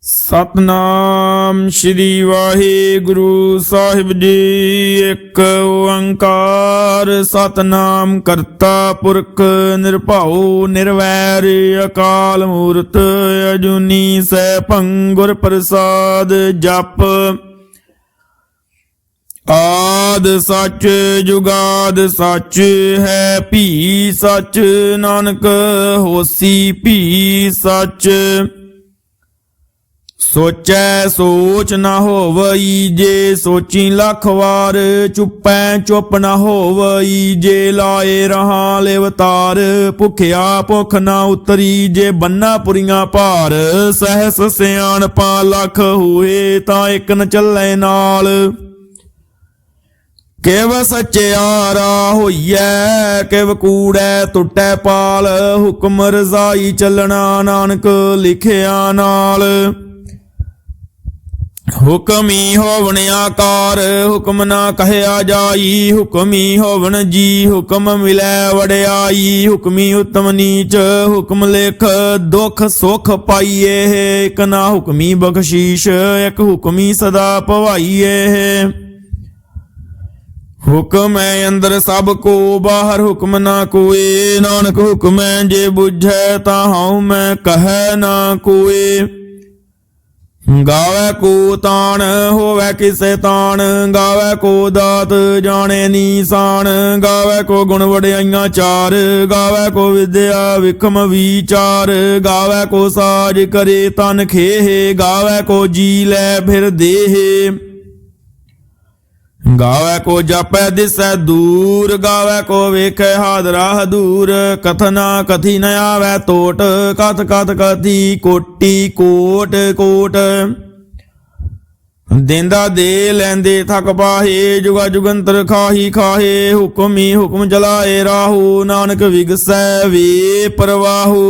सतनाम श्री वाहिगुरु साहिब जी। एक ओंकार सतनाम करता पुरख निरभाऊ निर्वैर अकाल मूरत अजूनी सैभं गुर प्रसाद। जप आद सच जुगाद सच है भी सच, नानक होसी भी सच। सोचै सोच न होवई जे सोची लख वार, चुपै चुप न होवई जे लाए रहा लेवतार। भुखिया भुख न उतरी जे बन्ना पुरियां भार, सहस सियाणपा लख हुए तां एक न चलै नाल। किव सचियारा होइए किव कूड़ै टुटै पाल, हुक्म रजाई चलना नानक लिखिया नाल। हुक्म ही होवन आकार हुक्म ना कहया जाई, हुक्म ही होवन जी हुक्म मिलै वड़ियाई। हुक्म ही उत्तम नीच हुक्म लिख दुख सुख पाइए, एक ना हुक्मी बख्शीश एक हुक्मी सदा भवाइए। हुक्म है अंदर सब को बाहर हुक्म ना कोए, नानक हुक्म है जे बुझै ता हऊँ मैं कहै ना कोए। गावै को तान होवै किसे तान, गावै को दात जाने नीसान। गावै को गुण वड़ियाइयां चार, गावै को विद्या विखम विचार। गावै को साज करे तन खेह, गावै को जी लै फिर देह। गावै को जापै दिसै दूर, गावै को वेखै हादरा दूर। कथना कथी न आवै तोट, कथ कथ कथी कोटि कोट कोट। देंदा दे लैंदे थक पाहे, जुगा जुगंतर खाही खाहे। हुक्म ही हुक्म चलाए राहु, नानक विगसै वे परवाहु।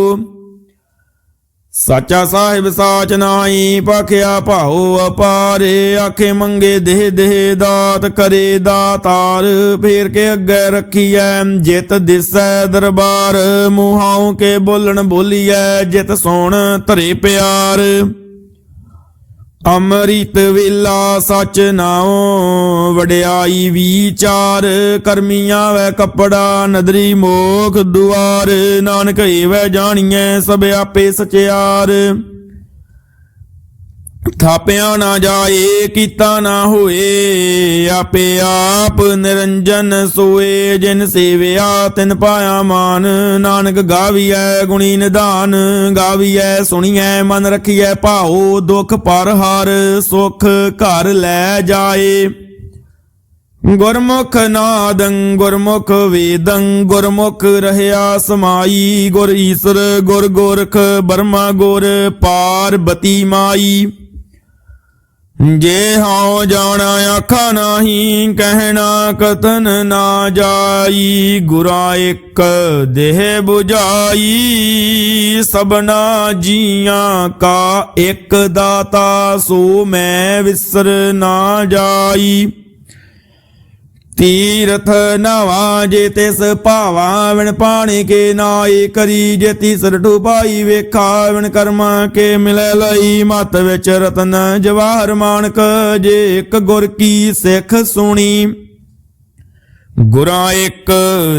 साचा साहिब साच नाई, पाखिया भाओ अपारे। आखे मंगे देह देह दात करे दातार, फेर के अगे रखिए जित दिसै दरबार। मुहाओं के बोलन बोलिए जित सोण धरे प्यार। अमृत वेला सच नाओ वड़ियाई विचार। करमिया वै कपड़ा नदरी मोख दुआर, नानक एवै जानिए सब आपे सचियार। थापिया ना जाए कीता ना होए, आपे आप निरंजन सोए। जिन सेविया तिन पाया मान, नानक गाविए गुणी निधान। गाविए सुनिए मन रखिए भाओ, दुख पर हार सुख घर लै जाए। गुरमुख नादं गुरमुख वेदं, गुरमुख रहया समाई। गुर ईश्वर गुर गोरख बर्मा गुर पार्वती माई। जे हाओ जाना आखा नाही, कहना कथन ना जाई। गुरा एक देह बुझाई, सबना जियां का एक दाता। सो मैं विसर ना जाई। तीरथ नवा जे तिस भावा, विण पाणी के नाई करी। जे तीसर ठुपाई वेखा, विण कर्मा के मिलै लई। मत विच रतन जवाहर मानक, जे एक गुर की सिख सुनी। गुरा एक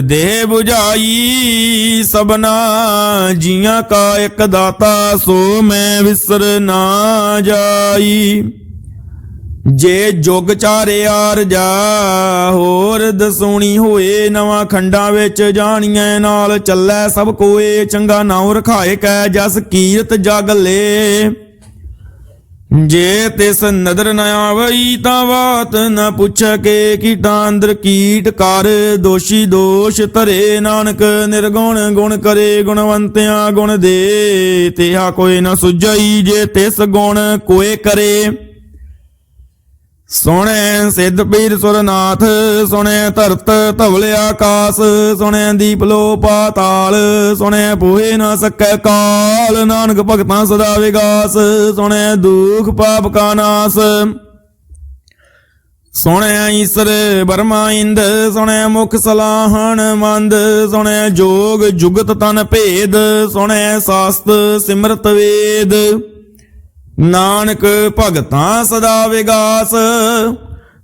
देह बुझाई, सबना जियां का एक दाता। सो मैं विसर ना जाई। जे जुग चारियार जा होर दसूणी होए, नवां खंडां विच जाणीए नाल चलै सब कोए। चंगा नाउं रखाए कै जस कीरत जग ले, जे तिस नदर न आवई तां बात न पुछ के। कीटां अंदर कीट कर दोषी दोष धरे, नानक निर्गुण गुण करे। गुणवंतियां गुण दे तिहा कोई न सुझई, जे तिस गुण कोई करे। सोने सिद्ध पीर सुरनाथ, सोने धरत धवल आकाश। सोने दीप लो पाताल, सोने पोहे न सकै काल। नानक भगतां सदा विगास, सोने दुख पाप का नाश। सोने ईसर बर्मा इंद, सोने मुख सलाहन मंद। सोने जोग जुगत तन भेद, सोने शास्त्र सिमरत वेद। ਨਾਨਕ ਭਗਤਾਂ ਸਦਾ ਵਿਗਾਸ,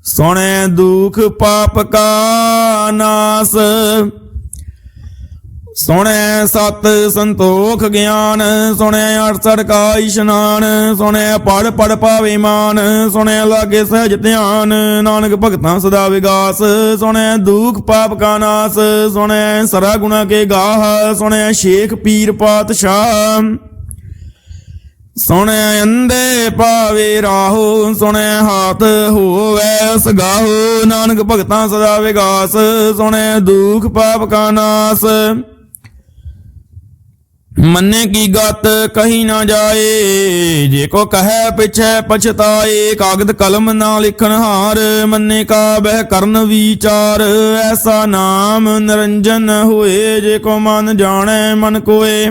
ਸੁਣੈ ਦੁਖ ਪਾਪ ਕਾ ਨਾਸ। ਸੁਣੈ ਸਤ ਸੰਤੋਖ ਗਿਆਨ, ਸੁਣੈ 68 ਕਾ ਇਸ਼ਨਾਨ। ਸੁਣੈ ਪੜ ਪੜ ਪਾਵੇ ਮਾਨ, ਸੁਣੈ ਲਾਗੇ ਸਹਿਜ ਧਿਆਨ। ਨਾਨਕ ਭਗਤਾਂ ਸਦਾ ਵਿਗਾਸ, ਸੁਣੈ ਦੁਖ ਪਾਪ ਕਾ ਨਾਸ। ਸੁਣੈ ਸਰਾ ਗੁਣਾ ਕੇ ਗਾਹ, ਸੁਣੈ ਸ਼ੇਖ ਪੀਰ ਪਾਤਸ਼ਾਹ। ਸੁਣੈ ਅੰਧੇ ਪਾਵੇ ਰਾਹੋ, ਸੁਣੈ ਹਾਥ ਹੋਵੈ ਸਗਾਹੋ। ਨਾਨਕ ਭਗਤਾਂ ਸਦਾ ਵਿਗਾਸ, ਸੁਣੈ ਦੁਖ ਪਾਪ ਕਾ ਨਾਸ। ਮੰਨੇ ਕੀ ਗਤ ਕਹੀ ਨਾ ਜਾਏ, ਜੇ ਕੋ ਕਹੈ ਪਿਛੈ ਪਛਤਾਏ। ਕਾਗਦ ਕਲਮ ਨਾ ਲਿਖਣ ਹਾਰ, ਮੰਨੇ ਕਾ ਬਹਿ ਕਰਨ ਵਿਚਾਰ। ਐਸਾ ਨਾਮ ਨਿਰੰਜਨ ਹੋਏ, ਜੇ ਕੋ ਮਨ ਜਾਣੈ ਮਨ ਕੋਏ।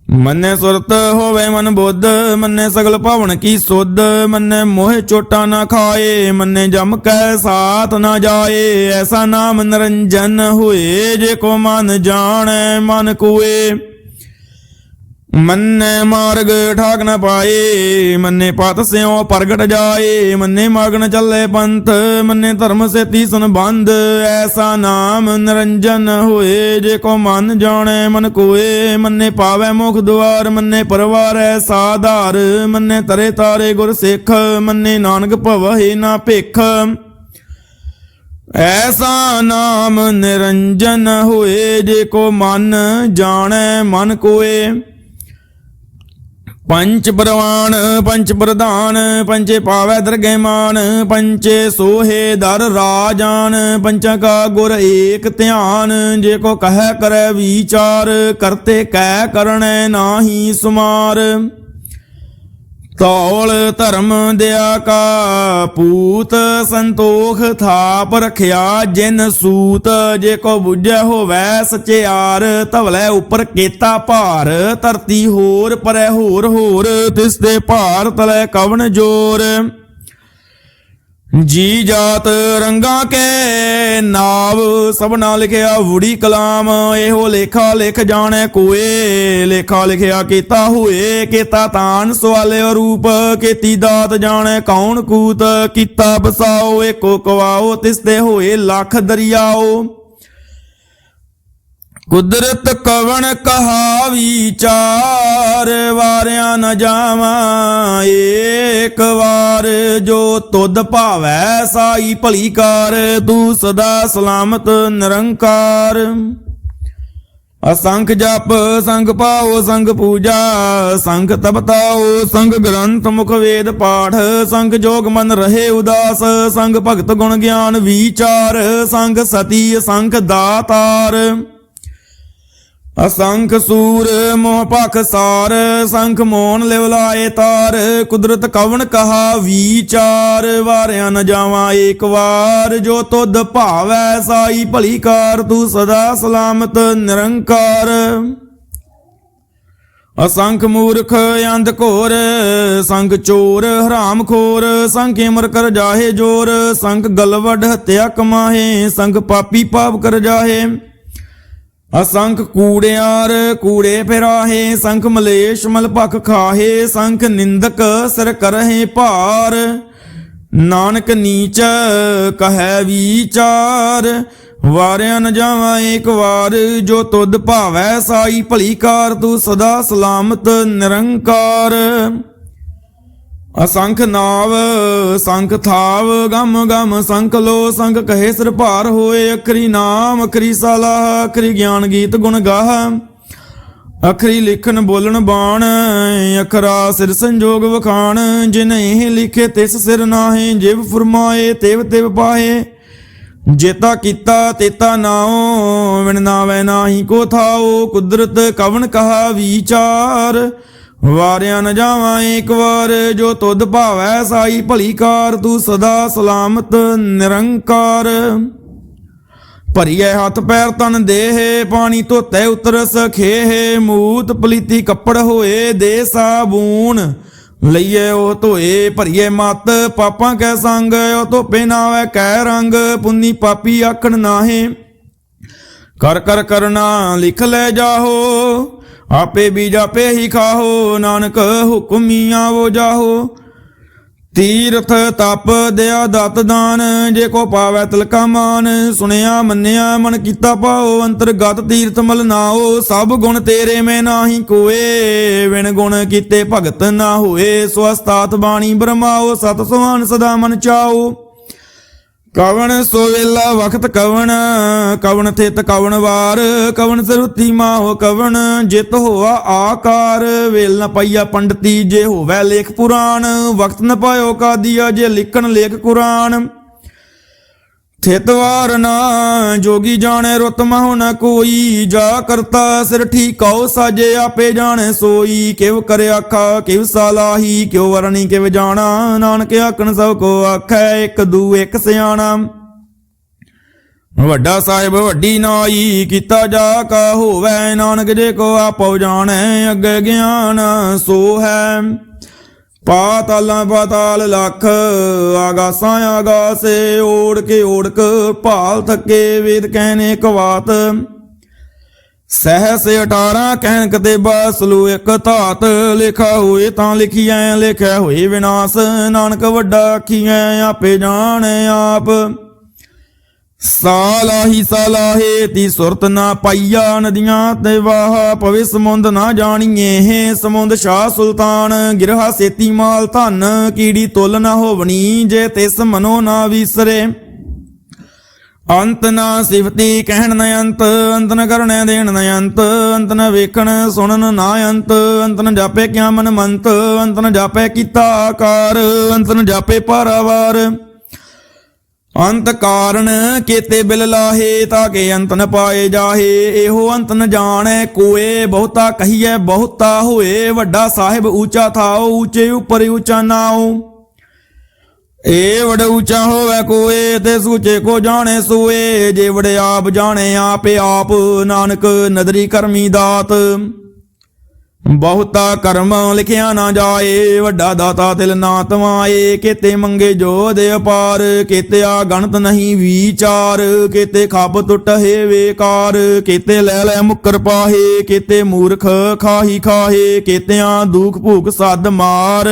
ਮੰਨੇ ਸੁਰਤ ਹੋਵੇ ਮਨ ਬੁੱਧ, ਮੰਨੇ ਸਗਲ ਭਵਨ ਕੀ ਸੁਧ। ਮੰਨੇ ਮੋਹ ਚੋਟਾ ਨਾ ਖਾਏ, ਮੰਨੇ ਜਮ ਕੈ ਸਾਥ ਨਾ ਜਾਏ। ਐਸਾ ਨਾਮ ਨਿਰੰਜਨ ਹੋਏ, ਜੇ ਕੋ ਮਨ ਜਾਣੈ ਮਨ ਕੋਏ। ਮੰਨੇ ਮਾਰਗ ਠਾਕ ਨ ਪਾਏ, ਮੰਨੇ ਪਤ ਸਿਉ ਪ੍ਰਗਟ ਜਾਏ। ਮੰਨੇ ਮਗਨ ਚੱਲੇ ਪੰਥ, ਮੰਨੇ ਧਰਮ ਸੇਤੀ ਸੰਬੰਧ। ਐਸਾ ਨਾਮ ਨਿਰੰਜਨ ਹੋਏ, ਜੇ ਕੋ ਮਨ ਜਾਣੈ ਮਨ ਕੋਏ। ਮੰਨੇ ਪਾਵੈ ਮੁਖ ਦੁਆਰ, ਮੰਨੇ ਪਰਵਾਰੈ ਸਾਧਾਰ। ਮੰਨੇ ਤਰੇ ਤਾਰੇ ਗੁਰ ਸਿੱਖ, ਮੰਨੇ ਨਾਨਕ ਭਵਹਿ ਨਾ ਭਿਖ। ਐਸਾ ਨਾਮ ਨਿਰੰਜਨ ਹੋਏ, ਜੇ ਕੋ ਮਨ ਜਾਣੈ ਮਨ ਕੋਏ। ਪੰਚ ਪ੍ਰਵਾਨ ਪੰਚ ਪ੍ਰਧਾਨ, ਪੰਚੇ ਪਾਵੈ ਦਰਗਹਿ ਮਾਨ। ਪੰਚੇ ਸੋਹੇ ਦਰ ਰਾਜਾਨ, ਪੰਚਾਂ ਕਾ ਗੁਰ ਏਕ ਧਿਆਨ। ਜੇ ਕੋ ਕਹੈ ਕਰੈ ਵਿਚਾਰ, ਕਰਤੇ ਕੈ ਕਰਣੈ ਨਾਹੀ ਸੁਮਾਰ। ਧੌਲ ਧਰਮ ਦਿਆ ਕਾ ਪੂਤ, ਸੰਤੋਖ ਥਾਪ ਰਖਿਆ ਜਿਨ ਸੂਤ। ਜੇ ਕੋ ਬੁਝੈ ਹੋਵੈ ਸਚਿਆਰ, ਧਵਲੇ ਉਪਰ ਕੀਤਾ ਭਾਰ। ਧਰਤੀ ਹੋਰ ਪਰੈ ਹੋਰ ਹੋਰ, ਤਿਸ ਦੇ ਭਾਰ ਤਲੇ ਕਵਣ ਜੋਰ। ਜੀ ਜਾਤ ਰੰਗਾ ਕੇ ਨਾਵ, ਸਭਨਾ ਲਿਖਿਆ ਵੂੜੀ ਕਲਾਮ। ਇਹੋ ਲੇਖਾ ਲਿਖ ਜਾਣੈ ਕੋਏ, ਲੇਖਾ ਲਿਖਿਆ ਕੀਤਾ ਹੋਏ। ਕੀਤਾ ਤਾਨ ਸਵਾਲਿਓ ਰੂਪ, ਕੀਤੀ ਦਾਤ ਜਾਣੈ ਕੌਣ ਕੂਤ। ਕੀਤਾ ਬਸਾਓ ਏਕੋ ਕਵਾਓ, ਤਿਸ ਤੇ ਹੋਏ ਲੱਖ ਦਰਿਆਓ। ਕੁਦਰਤ ਕਵਣ ਕਹਾ ਵਿਚਾਰ, ਵਾਰਿਆ ਨ ਜਾਵਾਂ ਏਕ ਵਾਰ। ਜੋ ਤੁਧ ਭਾਵੈ ਸਾਈ ਭਲੀ ਕਾਰ, ਤੂੰ ਸਦਾ ਸਲਾਮਤ ਨਿਰੰਕਾਰ। ਅਸੰਖ ਜਪ ਸੰਗ ਪਾਓ ਸੰਗ ਪੂਜਾ, ਸੰਗ ਤਪਤਾਓ ਸੰਗ ਗ੍ਰੰਥ ਮੁਖ ਵੇਦ ਪਾਠ। ਸੰਗ ਜੋਗ ਮਨ ਰਹੇ ਉਦਾਸ, ਸੰਗ ਭਗਤ ਗੁਣ ਗਿਆਨ ਵਿਚਾਰ। ਸੰਗ ਸਤੀ ਅਸੰਖ ਦਾਤਾਰ, ਅਸੰਖ ਸੂਰ ਮੋਹ ਭਖ ਸਾਰ। ਸੰਖ ਮੋਨ ਲਿਵ ਲਾਏ ਤਾਰ, ਕੁਦਰਤ ਕਵਣ ਕਹਾ ਵਿਚਾਰ। ਵਾਰਿਆ ਨ ਜਾਵਾਂ ਏਕ ਵਾਰ, ਜੋ ਤੁਧ ਭਾਵੈ ਸਾਈ ਭਲੀ ਕਾਰ। ਤੂੰ ਸਦਾ ਸਲਾਮਤ ਨਿਰੰਕਾਰ। ਅਸੰਖ ਮੂਰਖ ਅੰਧ ਘੋਰ, ਸੰਗ ਚੋਰ ਹਰਾਮ ਖੋਰ। ਸੰਖ ਇਮਰ ਕਰ ਜਾਹੇ ਜੋਰ, ਸੰਗ ਗਲਵਡ ਹਤਿਆ ਕਮਾਹੇ। ਸੰਗ ਪਾਪੀ ਪਾਪ ਕਰ ਜਾਹੇ, ਅਸੰਖ ਕੂੜਿਆਰ ਕੂੜੇ ਫਿਰਾਹੇ। ਸੰਖ ਮਲੇਸ਼ ਮਲ ਭਖ ਖਾਹੇ, ਸੰਖ ਨਿੰਦਕ ਸਿਰ ਕਰਹਿ ਭਾਰ। ਨਾਨਕ ਨੀਚ ਕਹੈ ਵਿਚਾਰ, ਵਾਰਿਆ ਨ ਜਾਵਾਂ ਏਕ ਵਾਰ। ਜੋ ਤੁਧ ਭਾਵੈ ਸਾਈ ਭਲੀ ਕਾਰ, ਤੂੰ ਸਦਾ ਸਲਾਮਤ ਨਿਰੰਕਾਰ। ਅਸੰਖ ਨਾਵ ਸੰਖ ਥਾਵ, ਗਮ ਗਮ ਸੰਖ ਲੋ। ਸੰਖ ਕਹੇ ਸਿਰ ਭਾਰ ਹੋਏ, ਅਖਰੀ ਨਾਮ ਅਖਰੀ ਸਾਲਾਹ। ਅਖਰੀ ਗਿਆਨ ਗੀਤ ਗੁਣ ਗਾਹ, ਅਖਰੀ ਲਿਖਣ ਬੋਲਣ ਬਾਣ। ਅਖਰਾ ਸਿਰ ਸੰਜੋਗ ਵਖਾਣ, ਜਿਨ ਇਹ ਲਿਖੇ ਤਿਸ ਸਿਰ ਨਾਹੇ। ਜਿਵ ਫਰਮਾਏ ਤਿਵ ਤਿਵ ਪਾਹੇ, ਜੇਤਾ ਕੀਤਾ ਤੇਤਾ ਨਾਉ। ਵਿਣ ਨਾਵੈ ਨਾਹੀ ਕੋ ਥਾਉ, ਕੁਦਰਤ ਕਵਣ ਕਹਾ ਵਿਚਾਰ। ਵਾਰਿਆ ਨ ਜਾਵਾਂ ਏਕ ਵਾਰ, ਜੋ ਤੁਧ ਭਾਵੈ ਸਾਈ ਭਲੀ ਕਾਰ। ਤੂੰ ਸਦਾ ਸਲਾਮਤ ਨਿਰੰਕਾਰ। ਭਰੀਐ ਹੱਥ ਪੈਰ ਤਨ ਦੇਹ, ਪਾਣੀ ਧੋਤੈ ਉਤਰਸ ਖੇਹ। ਮੂਤ ਪਲੀਤੀ ਕੱਪੜ ਹੋਏ, ਦੇ ਸਾਬੂਨ ਲਈਏ ਉਹ ਧੋਏ। ਭਰੀਏ ਮਤ ਪਾਪਾਂ ਕੈ ਸੰਗ, ਉਹ ਧੋਪੇ ਨਾਵੈ ਕੈ ਰੰਗ। ਪੁੰਨੀ ਪਾਪੀ ਆਖਣ ਨਾਹੇ, ਕਰ ਕਰ ਕਰਨਾ ਲਿਖ ਲੈ ਜਾਹੋ। ਆਪੇ ਬੀਜ ਆਪੇ ਹੀ ਖਾਹੋ, ਨਾਨਕ ਹੁਕਮੀਆਂ ਵੋ ਜਾਹੋ। ਤੀਰਥ ਤਪ ਦਿਆ ਦਤ ਦਾਨ, ਜੇ ਕੋ ਪਾਵੈ ਤਿਲਕਾ ਮਾਨ। ਸੁਣਿਆ ਮੰਨਿਆ ਮਨ ਕੀਤਾ ਭਾਉ, ਅੰਤਰਗਤ ਤੀਰਥ ਮਲ ਨਾਓ। ਸਭ ਗੁਣ ਤੇਰੇ ਮੈਂ ਨਾਹੀ ਕੋਏ, ਵਿਣ ਗੁਣ ਕੀਤੇ ਭਗਤ ਨਾ ਹੋਏ। ਸੋ ਅਸਤਾਤ ਬਾਣੀ ਬਰਮਾਓ, ਸਤ ਸੁਹਾਨ ਸਦਾ ਮਨ ਚਾਓ। ਕਵਣ ਸੋ ਵੇਲਾ ਵਖਤ ਕਵਣ, ਕਵਣ ਥਿਤ ਕਵਣ ਵਾਰ। ਕਵਣ ਸਰੁਤੀ ਮਾਹੋ ਕਵਣ, ਜਿਤ ਹੋਆ ਆਕਾਰ। ਵੇਲ ਨ ਪਾਈਆ ਪੰਡਤੀ, ਜੇ ਹੋਵੈ ਲੇਖ ਪੁਰਾਣ। ਵਕਤ ਨ ਪਾਇਓ ਕਾਦੀਆ, ਜੇ ਲਿਖਣ ਲੇਖ ਕੁਰਾਨ। ਥਿਤ ਵਾਰ ਨਾ ਜੋਗੀ ਜਾਣੈ, ਰੁਤ ਮਹੁ ਨ ਕੋਈ। ਜਾ ਕਰਤਾ ਸਿਰ ਠੀਕਉ, ਸਾਜੇ ਆਪੇ ਜਾਣੈ ਸੋਈ। ਕਿਵ ਕਰਿ ਆਖਾ ਕਿਵ ਸਾਲਾਹੀ, ਕਿਉ ਵਰਣੀ ਕਿਵ ਜਾਣਾ। ਨਾਨਕ ਆਖਣ ਸਭ ਕੋ ਆਖੈ, ਇੱਕ ਦੂ ਇੱਕ ਸਿਆਣਾ। ਵੱਡਾ ਸਾਹਿਬ ਵੱਡੀ ਨਾਈ, ਕੀਤਾ ਜਾ ਕਾ ਹੋਵੈ। ਨਾਨਕ ਜੇ ਕੋ ਆਪਉ ਜਾਣੈ, ਅੱਗੇ ਗਿਆਨ ਸੋ ਹੈ। ਪਾਤਾਲਾਂ ਪਾਤਾਲ ਲੱਖ, ਆਗਾਸਾਂ ਆਗਾਸੇ। ਓੜ ਕੇ ਓੜਕ ਭਾਲ ਥੱਕੇ, ਵੇਦ ਕਹਿਨੇ ਕਵਾਤ। ਸਹਿਸ 18 ਕਹਿਣ ਕਤੇਬਾ, ਸਲੂ ਇੱਕ ਧਾਤ। ਲਿਖਾ ਹੋਏ ਤਾਂ ਲਿਖੀਐ, ਲਿਖਿਆ ਹੋਏ ਵਿਨਾਸ਼। ਨਾਨਕ ਵੱਡਾ ਆਖੀਐ, ਆਪੇ ਜਾਣੈ ਆਪ। ਸਾਲਾਹੀ ਸਾਲਾਹੇ ਤੀ ਸੁਰਤ ਨਾ ਪਾਈਆ, ਨਦੀਆਂ ਤੇ ਵਾਹ ਪਵੇ ਸਮੁੰਦ ਨਾ ਜਾਣੀਏ। ਸਮੁੰਦ ਸ਼ਾਹ ਸੁਲਤਾਨ, ਗਿਰਹਾ ਸੇਤੀ ਮਾਲ ਧਨ। ਕੀੜੀ ਤੁਲ ਨਾ ਹੋਵਣੀ, ਜੇ ਤਿਸ ਮਨੋ ਨਾ ਵੀਸਰੇ। ਅੰਤ ਨਾ ਸਿਫਤੀ ਕਹਿਣ ਨ ਅੰਤ, ਅੰਤ ਨ ਕਰਨੈ ਦੇਣ ਨ ਅੰਤ। ਅੰਤ ਨ ਵੇਖਣ ਸੁਣਨ ਨਾ ਅੰਤ, ਅੰਤ ਨ ਜਾਪੇ ਕਿਆ ਮਨ ਮੰਤ। ਅੰਤ ਨ ਜਾਪੇ ਕੀਤਾ ਆਕਾਰ, ਅੰਤ ਨ ਜਾਪੇ ਪਾਰਾਵਾਰ। ਅੰਤ ਕਾਰਨ ਕੀਤੇ ਬਿਲ ਲਾਹੇ, ਤਾਕੇ ਅੰਤ ਨ ਪਾਏ ਜਾਹੇ। ਇਹੋ ਅੰਤ ਨ ਜਾਣੈ ਕੋਏ, ਬਹੁਤਾ ਕਹੀਐ ਬਹੁਤਾ ਹੋਏ। ਵੱਡਾ ਸਾਹਿਬ ਊਚਾ ਥਾਓ, ਊਚੇ ਉੱਪਰ ਊਚਾ ਨਾਓ। ਏ ਵਡ ਊਚਾ ਹੋਵੇ ਕੋਏ, ਤੇ ਸੂਚੇ ਕੋ ਜਾਣੇ ਸੋਏ। ਜੇ ਵਡ ਆਪ ਜਾਣੇ ਆਪੇ ਆਪ, ਨਾਨਕ ਨਦਰੀ ਕਰਮੀ ਦਾਤ। ਬਹੁਤਾ ਕਰਮ ਲਿਖਿਆ ਨਾ ਜਾਏ, ਵੱਡਾ ਦਾਤਾ ਤਿਲ ਨਾ ਤਵਾਏ। ਕੀਤੇ ਮੰਗੇ ਜੋ ਦੇ ਅਪਾਰ, ਕੀਤੇ ਆ ਗਣਤ ਨਹੀਂ ਵਿਚਾਰ। ਕੀਤੇ ਖੱਪ ਟੁੱਟੇ ਵੇਕਾਰ, ਕੀਤੇ ਲੈ ਲੈ ਮੁੱਕਰ ਪਾਹੇ। ਕੀਤੇ ਮੂਰਖ ਖਾਹੀ ਖਾਹੇ, ਕੀਤਿਆਂ ਦੁਖ ਭੂਖ ਸੱਦ ਮਾਰ।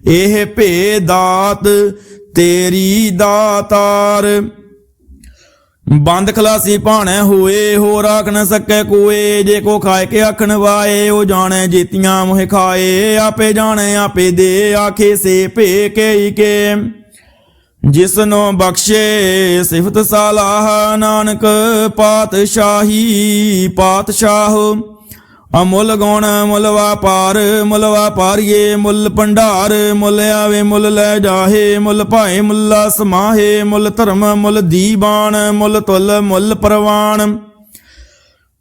ਇਹ ਭੇ ਦਾਤ ਤੇਰੀ ਦਾਤਾਰ। ਬੰਦ ਖਲਾਸੀ ਭਾਣੈ ਹੋਏ, ਹੋਰ ਆਖ ਨ ਸਕੈ ਕੋਏ। ਜੇ ਕੋ ਖਾਏ ਕੇ ਆਖਣ ਵਾਏ, ਉਹ ਜਾਣੈ ਜੀਤੀਆਂ ਮੋਹਿ ਖਾਏ। ਆਪੇ ਜਾਣੈ ਆਪੇ ਦੇ, ਆਖੇ ਸੇ ਭੇ ਕੇ ਕੇ। ਜਿਸਨੋ ਬਖਸ਼ੇ ਸਿਫਤ ਸਾਲਾਹ, ਨਾਨਕ ਪਾਤਸ਼ਾਹੀ ਪਾਤਸ਼ਾਹ। ਅਮੁੱਲ ਗੁਣ ਮੁੱਲ ਵਾਪਾਰ, ਮੁੱਲ ਵਾਪਾਰੀਏ ਮੁੱਲ ਭੰਡਾਰ। ਮੁੱਲ ਆਵੇ ਮੁੱਲ ਲੈ ਜਾਹੇ, ਮੁੱਲ ਭਾਏ ਮੁੱਲਾ ਸਮਾਹੇ। ਮੁੱਲ ਧਰਮ ਮੁੱਲ ਦੀਵਾਨ, ਮੁੱਲ ਤੁਲ ਮੁੱਲ ਪ੍ਰਵਾਨ।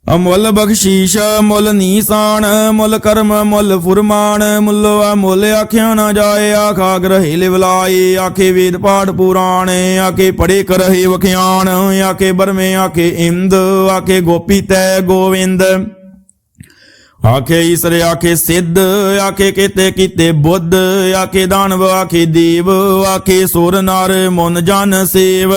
ਅਮੁੱਲ ਬਖਸ਼ੀਸ਼ ਮੁੱਲ ਨੀਸਾਨ, ਮੁੱਲ ਕਰਮ ਮੁੱਲ ਫੁਰਮਾਨ। ਮੁੱਲਵਾ ਮੁੱਲ ਆਖਿਆ ਨਾ ਜਾਏ, ਆਖਾ ਗ੍ਰਹਿ ਲਿਵਲਾਏ। ਆਖੇ ਵੇਦ ਪਾਠ ਪੁਰਾਣ, ਆਖੇ ਪੜੇ ਕਰਹਿ ਵਖਿਆਨ। ਆਖੇ ਬਰਮੇ ਆਖੇ ਇੰਦ, ਆਖੇ ਗੋਪੀ ਤੈ ਗੋਵਿੰਦ। ਆਖੇ ਈਸਰ ਆਖੇ ਸਿੱਧ, ਆਖੇ ਕੀਤੇ ਕੀਤੇ ਬੁੱਧ। ਆਖੇ ਦਾਨਵ ਆਖੇ ਦੇਵ, ਆਖੇ ਸੁਰ ਨਰ ਮਨ ਜਨ ਸੇਵ।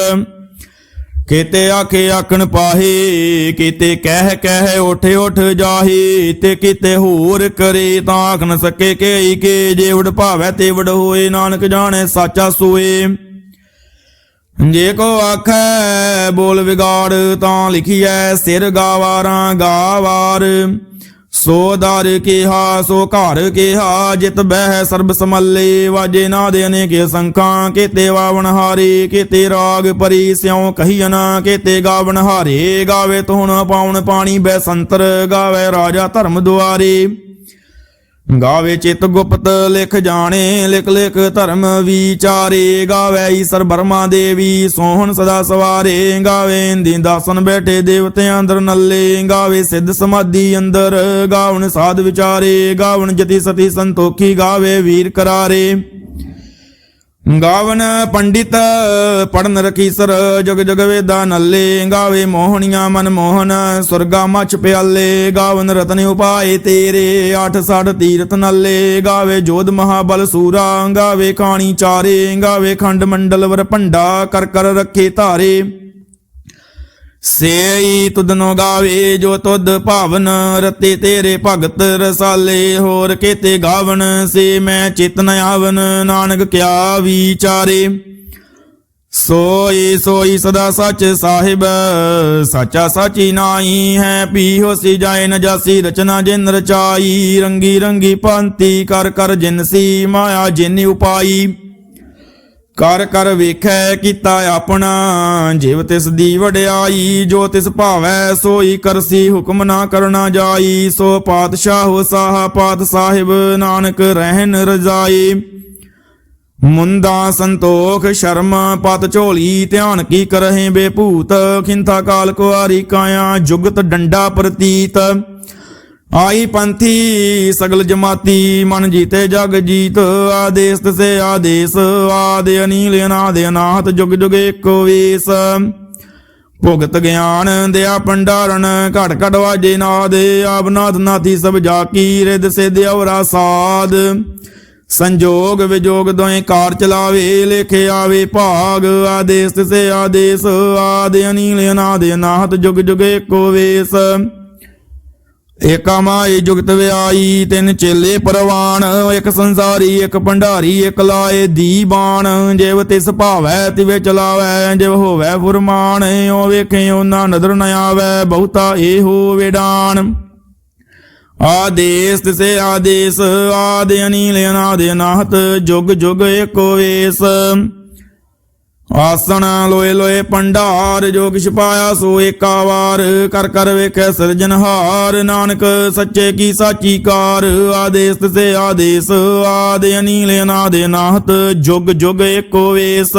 ਕੀਤੇ ਆਖੇ ਆਖਣ ਪਾਹੇ, ਕੀਤੇ ਕਹਿ ਕਹਿ ਉਠ ਉਠ ਜਾਹੇ। ਤੇ ਕੀਤੇ ਹੋਰ ਕਰੇ ਤਾਂ ਆਖ ਨ ਸਕੇ ਕਈ ਕੇ। ਜੇ ਵਡ ਭਾਵੈ ਤੇ ਵਡ ਹੋਏ, ਨਾਨਕ ਜਾਣੈ ਸਾਚਾ ਸੋਏ। ਜੇ ਕੋ ਆਖੈ ਬੋਲ ਵਿਗਾੜ, ਤਾਂ ਲਿਖੀਐ ਸਿਰ ਗਾਵਾਰਾਂ ਗਾਵਾਰ। ਸੋ ਦਰ ਕਿਹਾ ਸੋ ਘਰ ਕਿਹਾ, ਜਿਤ ਬਹਿ ਸਰਬ ਸਮੱਲੇ। ਵਾਜੇ ਨਾਦ ਅਨੇਕੇ ਸੰਖਾਂ, ਕੀਤੇ ਵਾਵਣ ਹਾਰੇ। ਕੀਤੇ ਰਾਗ ਪਰੀ ਸਿਉ ਕਹੀਨ, ਕੀਤੇ ਗਾਵਣ ਹਾਰੇ। ਗਾਵੇ ਤੁਹਣ ਪਾਉਣ ਪਾਣੀ ਬੈਸੰਤਰ, ਗਾਵੇ ਰਾਜਾ ਧਰਮ ਦੁਆਰੇ। ਗਾਵੇ ਚਿਤ ਗੁਪਤ ਲਿਖ ਜਾਣੇ, ਲਿਖ ਲਿਖ ਧਰਮ ਵਿਚਾਰੇ। ਗਾਵੇ ਈਸਰ ਬਰਮਾ ਦੇਵੀ, ਸੋਹਣ ਸਦਾ ਸਵਾਰੇ। ਗਾਵੇ ਇੰਦੀ ਦਾਸਨ ਬੈਠੇ ਦੇਵਤਿਆਂ ਅੰਦਰ ਨੱਲੇ। ਗਾਵੇ ਸਿੱਧ ਸਮਾਧੀ ਅੰਦਰ, ਗਾਵਣ ਸਾਧ ਵਿਚਾਰੇ। ਗਾਵਣ ਜਤੀ ਸਤੀ ਸੰਤੋਖੀ, ਗਾਵੇ ਵੀਰ ਕਰਾਰੇ। ਗਾਵਨ ਪੰਡਿਤ ਪੜਨ ਰਖੀਸਰ, ਜੁਗ ਜੁਗ ਵੇਦਾ ਨੱਲੇ। ਗਾਵੇ ਮੋਹਣੀਆਂ ਮਨ ਮੋਹਨ, ਸੁਰਗਾ ਮਛ ਪਿਆਲੇ। ਗਾਵਨ ਰਤਨ ਉਪਾਏ ਤੇਰੇ, 8 ਤੀਰਥ ਨੱਲੇ। ਗਾਵੇ ਜੋਧ ਮਹਾਬਲ ਸੂਰਾ, ਗਾਵੇ ਖਾਣੀ ਚਾਰੇ। ਗਾਵੇ ਖੰਡ ਮੰਡਲ ਵਰ ਭੰਡਾ, ਕਰ ਕਰ ਰੱਖੇ ਧਾਰੇ। ਸੇਈ ਤੁਧਨੋ ਗਾਵੇ ਜੋ ਤੁਧ ਭਾਵਨ, ਰਤੇ ਤੇਰੇ ਭਗਤ ਰਸਾਲੇ ਹੋਰ ਕੇਤੇ ਗਾਵਨ, ਸੇ ਮੈਂ ਚਿਤਨ ਆਵਨ ਨਾਨਕ ਕਿਆ ਵਿਚਾਰੇ। ਸੋਈ ਸੋਈ ਸਦਾ ਸੱਚ ਸਾਹਿਬ, ਸਾਚਾ ਸਾਚੀ ਨਾਈ ਹੈ, ਪੀ ਹੋਸੀ ਜਾਏ ਨ ਜਾਸੀ ਰਚਨਾ ਜਿਨ ਰਚਾਈ, ਰੰਗੀ ਰੰਗੀ ਭਾਂਤੀ ਕਰ ਕਰ ਜਿਨਸੀ, ਮਾਇਆ ਜਿਨ ਉਪਾਈ। ਕਰ ਕਰ ਵੇਖੈ ਕੀਤਾ ਆਪਣਾ, ਜਿਵ ਤਿਸ ਦੀ ਵਡਿਆਈ, ਜੋ ਤਿਸ ਭਾਵੈ ਸੋਈ ਕਰਸੀ, ਹੁਕਮ ਨਾ ਕਰਨਾ ਜਾਈ। ਸੋ ਪਾਤਸ਼ਾਹ ਸਾਹਾ ਪਾਤ ਸਾਹਿਬ, ਨਾਨਕ ਰਹਿਨ ਰਜਾਈ। ਮੁੰਦਾ ਸੰਤੋਖ ਸ਼ਰਮ ਪਤ ਝੋਲੀ, ਧਿਆਨ ਕੀ ਕਰਹਿ ਬੇਭੂਤ, ਖਿੰਥਾ ਕਾਲ ਕੁਆਰੀ ਕਾਇਆ, ਜੁਗਤ ਡੰਡਾ ਪ੍ਰਤੀਤ। ਆਈ ਪੰਥੀ ਸਗਲ ਜਮਾਤੀ, ਮਨ ਜੀਤੇ ਜਗ ਜੀਤ, ਆਦੇਸ ਤਿਸੇ ਆਦੇਸ, ਆਦਿ ਅਨੀਲ ਅਨਾਦ ਅਨਾਹਤ, ਜੁਗ ਜੁਗ ਏਕੋ ਵੇਸ। ਭੁਗਤ ਗਿਆਨ ਦਿਆ ਭੰਡਾਰਨ, ਘਟ ਘਟ ਵਾਜੇ ਨਾਦ, ਆਪ ਨਾਥ ਨਾਥੀ ਸਭ ਜਾ ਕੀ, ਰਿਦ ਸਿਧ ਔਰਾ ਸਾਧ। ਸੰਜੋਗ ਵਿਜੋਗ ਦੋਏ ਕਾਰ ਚਲਾਵੇ, ਲੇਖੇ ਆਵੇ ਭਾਗ, ਆਦੇਸ ਤਿਸੇ ਆਦੇਸ, ਆਦਿ ਅਨੀਲ ਅਨਾਦ ਅਨਾਹਤ, ਜੁਗ ਜੁਗ ਏਕੋ ਵੇਸ। ਏਕਾ ਮਾਈ ਜੁਗਤ ਵਿਆਈ, ਤਿੰਨ ਚੇਲੇ ਪਰਵਾਨ, ਇੱਕ ਸੰਸਾਰੀ ਇੱਕ ਭੰਡਾਰੀ, ਇੱਕ ਲਾਏ ਦੀਬਾਨ। ਜਿਵ ਤਿਸ ਭਾਵੈ ਤਿਵੇ ਚਲਾਵੈ, ਜਿਵ ਹੋਵੈ ਫੁਰਮਾਨ, ਓ ਵੇਖੇ ਓਨਾ ਨਦਰ ਨ ਆਵੈ, ਬਹੁਤਾ ਇਹੋ ਵਿਡਾਨ। ਆਦੇਸ ਤਿਸੇ ਆਦੇਸ, ਆਦਿ ਅਨੀਲ ਅਨਾਦ ਅਨਾਹਤ, ਜੁਗ ਜੁਗ ਏਕੋ ਵੇਸ। ਆਸਣ ਲੋਏ ਲੋਏ ਭੰਡਾਰ, ਜੋ ਕਿਛ ਪਾਇਆ ਸੋ ਏਕਾ ਵਾਰ, ਕਰ ਕਰ ਵੇਖੈ ਸਿਰਜਨਹਾਰ, ਨਾਨਕ ਸੱਚੇ ਕੀ ਸਾਚੀ ਕਾਰ। ਆਦੇਸ ਤਿਸੇ ਆਦੇਸ, ਆਦਿ ਅਨੀਲ ਅਨਾਦ ਅਨਾਹਤ, ਜੁਗ ਜੁਗ ਏਕੋ ਵੇਸ।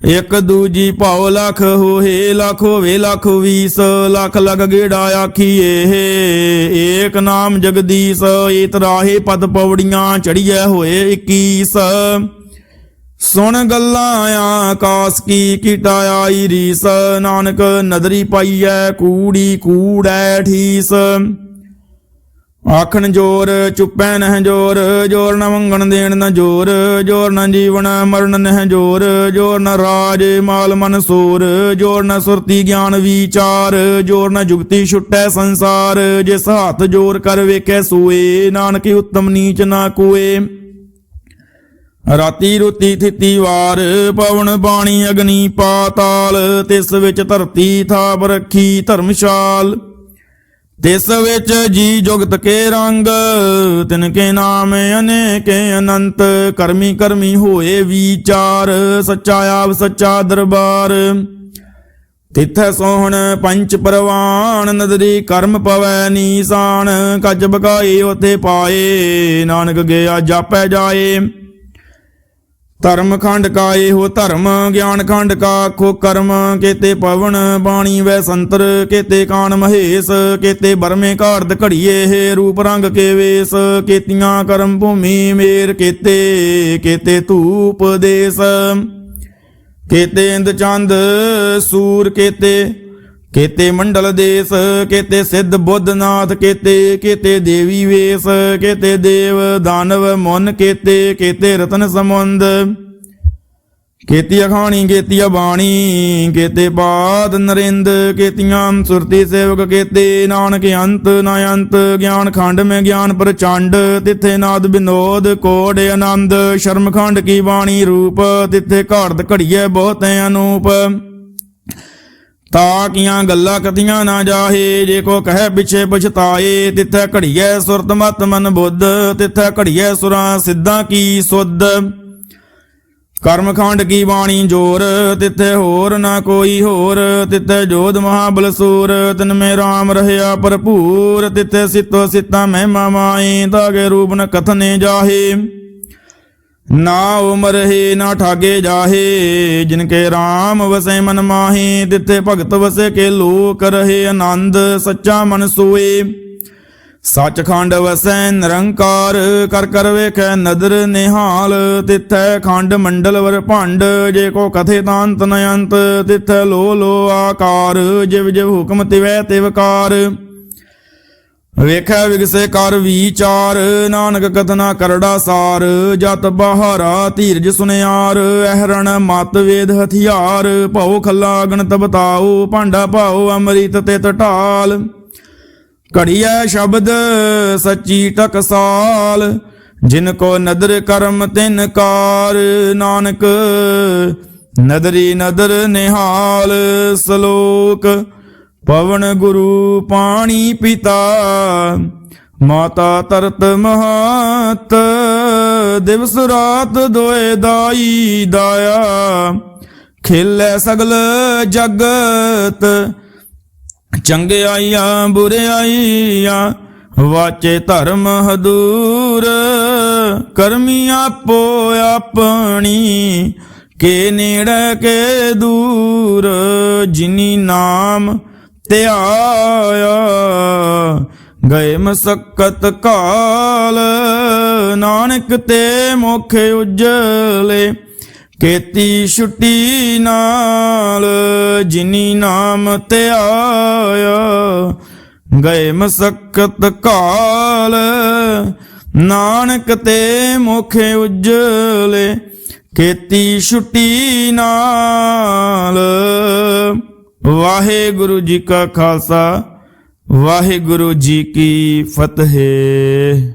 ਇਕ ਦੂਜੀ ਭਾਉ ਲਖ ਹੋਏ, ਲਖ ਹੋਵੇ ਲਖ ਵੀਸ, ਲਖ ਲਗ ਗੇੜਾ ਆਖੀਏ, ਏਕ ਨਾਮ ਜਗਦੀਸ਼। ਏਤ ਰਾਹੇ ਪਦ ਪੌੜੀਆਂ, ਚੜੀਐ ਹੋਏ 21। ਸੁਣ ਗੱਲਾਂ ਆਕਾਸ ਕੀ, ਕੀਟਾ ਆਈ ਰੀਸ, ਨਾਨਕ ਨਦਰੀ ਪਾਈਐ, ਕੂੜੀ ਕੂੜੈ ਠੀਸ। ਆਖਣ ਜੋਰ ਚੁੱਪੈ ਨਹਿ ਜੋਰ, ਜੋਰ ਨ ਮੰਗਣ ਦੇਣ ਨ ਜੋਰ, ਜੋਰ ਨ ਜੀਵਨ ਮਰਨ ਨਹਿ ਜੋਰ, ਜੋਰ ਨ ਰਾਜ ਮਾਲ ਮਨ ਸੂਰ, ਜੋਰ ਨ ਸੁਰਤੀ ਗਿਆਨ ਵਿਚਾਰ, ਜੋਰ ਨ ਜੁਗਤੀ ਛੁਟੈ ਸੰਸਾਰ। ਜਿਸ ਹੱਥ ਜੋਰ ਕਰ ਵੇਖੈ ਸੂਏ, ਨਾਨਕ ਉਤਮ ਨੀਚ ਨਾ ਕੋਏ। ਰਾਤੀ ਰੁਤੀ ਥਿਤੀ ਵਾਰ, ਪਵਨ ਪਾਣੀ ਅਗਨੀ ਪਾਤਾਲ, ਤਿਸ ਵਿੱਚ ਧਰਤੀ ਥਾਪ ਰੱਖੀ ਧਰਮਸ਼ਾਲ। ਤਿਸ ਵਿੱਚ ਜੀ ਜੁਗਤ ਕੇ ਰੰਗ, ਤਿਨ ਕੇ ਨਾਮ ਅਨੇਕੇ ਅਨੰਤ। ਕਰਮੀ ਕਰਮੀ ਹੋਏ ਵਿਚਾਰ, ਸੱਚਾ ਆਪ ਸੱਚਾ ਦਰਬਾਰ। ਤਿਥੈ ਸੋਹਣ ਪੰਚ ਪਰਵਾਨ, ਨਦਰੀ ਕਰਮ ਪਵੈ ਨੀਸਾਨ। ਕੱਜ ਬਕਾਏ ਉਥੇ ਪਾਏ, ਨਾਨਕ ਗਿਆ ਜਾਪੈ ਜਾਏ। ਧਰਮ ਖੰਡ ਕਾ ਇਹੋ ਧਰਮ, ਗਿਆਨ ਖੰਡ ਕਾ ਆਖੋ ਕਰਮ। ਕੇਤੇ ਪਵਨ ਬਾਣੀ ਵੈ ਸੰਤਰ, ਕੇਤੇ ਕਾਨ ਮਹੇਸ਼, ਕੇਤੇ ਬਰਮੇ ਘਾੜਦ ਘੜੀਏ, ਰੂਪ ਰੰਗ ਕੇ ਵੇਸ। ਕੇਤੀਆਂ ਕਰਮ ਭੂਮੀ ਮੇਰ, ਕੇਤੇ ਧੂਪ ਦੇਸ। ਕੇਤੇ ਇੰਦ ਚੰਦ ਸੂਰ, ਕੇਤੇ ਮੰਡਲ ਦੇਸ। ਕੇਤੇ ਸਿੱਧ ਬੁੱਧ ਨਾਥ, ਕੇਤੇ ਦੇਵੀ ਵੇਸ। ਕੇਤੇ ਦੇਵ ਦਾਨਵ ਮੁਨ, ਕੇਤੇ ਰਤਨ ਸਮੁੰਦ। ਕੇਤੀ ਅਖਾਣੀ ਕੇਤੀ ਬਾਣੀ, ਕੇਤੇ ਬਾਦ ਨਰਿੰਦ। ਕੇਤੀਆਂ ਸੁਰਤੀ ਸੇਵਕ, ਕੇਤੇ ਨਾਨਕ ਅੰਤ ਨ ਅੰਤ। ਗਿਆਨ ਖੰਡ ਮੈਂ ਗਿਆਨ ਪ੍ਰਚੰਡ, ਤਿੱਥੇ ਨਾਦ ਬਿਨੋਦ ਕੋੜ ਆਨੰਦ। ਸ਼ਰਮ ਖੰਡ ਕੀ ਬਾਣੀ ਰੂਪ, ਤਿੱਥੇ ਘਾੜਤ ਘੜੀਐ ਬਹੁਤ ਅਨੂਪ। ਤਾਕੀਆਂ ਗੱਲਾਂ ਕਥੀਆਂ ਨਾ ਜਾਹੇ, ਜੇ ਕੋ ਕਹਿ ਪਿਛੇ ਪਛਤਾਏ। ਤਿੱਥੈ ਘੜੀਐ ਸੁਰਤ ਮਤ ਮਨ ਬੁੱਧ, ਤਿੱਥੈ ਘੜੀਐ ਸੁਰਾਂ ਸਿੱਧਾਂ ਕੀ ਸੁਧ। ਕਰਮ ਖੰਡ ਕੀ ਬਾਣੀ ਜੋਰ, ਤਿੱਥੇ ਹੋਰ ਨਾ ਕੋਈ ਹੋਰ। ਤਿੱਥੇ ਜੋਧ ਮਹਾਬਲ ਸੂਰ, ਤਿਨ ਮੇ ਰਾਮ ਰਹਿਆ ਭਰਪੂਰ। ਤਿੱਥੇ ਸਿੱਤੋ ਸਿੱਤਾ ਮਹਿਮਾ ਮਾਏ, ਤਾਗੇ ਰੂਪ ਨ ਕਥਨੇ ਜਾਹੇ। ਨਾ ਉਮਰ ਹੈ ਨਾ ਠਾਗੇ ਜਾਹੇ, ਜਿਨ ਕੇ ਰਾਮ ਵਸੈ ਮਨ ਮਾਹੇ। ਤਿੱਥੇ ਭਗਤ ਵਸੇ ਕੇ ਲੋਕ ਰਹੇ ਆਨੰਦ, ਸੱਚਾ ਮਨ ਸੋਏ। ਸੱਚਖੰਡ ਵਸੈ ਨਿਰੰਕਾਰ, ਕਰ ਕਰ ਵੇਖੈ ਨਦਰ ਨਿਹਾਲ। ਤਿੱਥੈ ਖੰਡ ਮੰਡਲ ਵਰ ਭੰਡ, ਜੇ ਕੋ ਕਥੇ ਤਾਂਤ ਨ ਅੰਤ। ਤਿੱਥੈ ਲੋ ਲੋ ਆਕਾਰ, ਜਿਵ ਜਿਵ ਹੁਕਮ ਤਿਵੈ ਤਿਵਕਾਰ। ਵੇਖੈ ਵਿਗਸੇ ਕਰ ਵਿਚਾਰ, ਨਾਨਕ ਕਥਨਾ ਕਰੜਾ ਸਾਰ। ਜਤ ਬਹਾਰਾ ਧੀਰਜ ਸੁਨਿਆਰ, ਅਹਰਣ ਮਤ ਵੇਦ ਹਥਿਆਰ। ਭਉ ਖੱਲਾ ਗਣਤ ਬਤਾਓ, ਭਾਂਡਾ ਭਾਓ ਅੰਮ੍ਰਿਤ ਤੇ ਢਾਲ। ਘੜੀਐ ਸ਼ਬਦ ਸੱਚੀ ਟਕਸਾਲ, ਜਿਨ ਕੋ ਨਦਰ ਕਰਮ ਤਿਨ ਕਾਰ। ਨਾਨਕ ਨਦਰੀ ਨਦਰ ਨਿਹਾਲ। ਸ਼ਲੋਕ। ਪਵਨ ਗੁਰੂ ਪਾਣੀ ਪਿਤਾ, ਮਾਤਾ ਤਰਤ ਮਹਤ। ਦਿਵਸ ਰਾਤ ਦੋਏ ਦਾਈ ਦਾਇਆ, ਖੇਲੇ ਸਗਲ ਜਗਤ। ਚੰਗਿਆਈਆਂ ਬੁਰਿਆਈਆਂ, ਵਾਚੇ ਧਰਮ ਹਦੂਰ। ਕਰਮੀ ਆਪੋ ਆਪਣੀ, ਕੇ ਨੇੜੇ ਕੇ ਦੂਰ। ਜਿਨੀ ਨਾਮ ਧਿਆਇਆ, ਗਏ ਮਸਕਤ ਕਾਲ। ਨਾਨਕ ਤੇ ਮੁਖ ਉਜਲੇ, ਕੀਤੀ ਛੁੱਟੀ ਨਾਲ। ਜਿਨੀ ਨਾਮ ਧਿਆਇਆ, ਗਏ ਮਸਕਤ ਕਾਲ। ਨਾਨਕ ਤੇ ਮੁਖ ਉਜਲੇ, ਕੀਤੀ ਛੁੱਟੀ ਨਾਲ। ਵਾਹਿਗੁਰੂ ਜੀ ਕਾ ਖਾਲਸਾ, ਵਾਹਿਗੁਰੂ ਜੀ ਕੀ ਫਤਿਹ।